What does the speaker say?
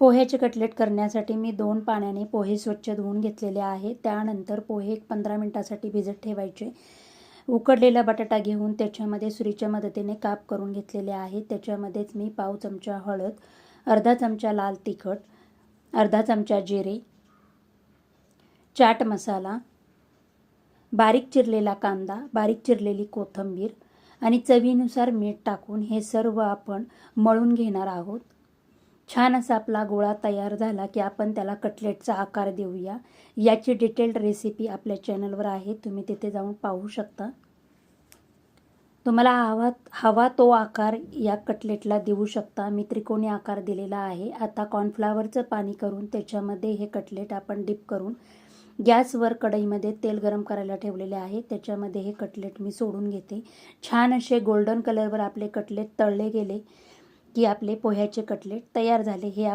पोह्याचे cutlet करण्यासाठी मी 2 पाण्याने पोहे स्वच्छ धुवून घेतलेले आहे. त्यानंतर पोहे 15 मिनिटासाठी भिजत ठेवायचे. उकडलेला बटाटा घेऊन त्याच्यामध्ये सुरीच्या मदतीने काप करून घेतलेले आहे. त्याच्यामध्येच मी पाव चमचा हळद, अर्धा चमचा लाल तिखट, अर्धा चमचा जिरे, चाट मसाला, बारीक चिरलेला कांदा, बारीक चिरलेली कोथिंबीर आणि चवीनुसार मीठ टाकून हे सर्व आपण मळून घेणार आहोत. छान असा आपला गोळा तयार झाला की आपण त्याला कटलेटचा आकार देऊया. याची डिटेल्ड रेसिपी आपल्या चॅनलवर आहे, तुम्ही तिथे जाऊन पाहू शकता. तुम्हाला हवा तो आकार या कटलेटला देऊ शकता. मी त्रिकोणी आकार दिलेला आहे. आता कॉर्नफ्लॉवरचं पाणी करून त्याच्यामध्ये हे कटलेट आपण डिप करून गॅसवर कढईमध्ये तेल गरम करायला ठेवलेले आहे. त्याच्यामध्ये हे कटलेट मी सोडून घेते. छान असे गोल्डन कलरवर आपले कटलेट तळले गेले की आपले पोह्याचे कटलेट तयार झाले. हे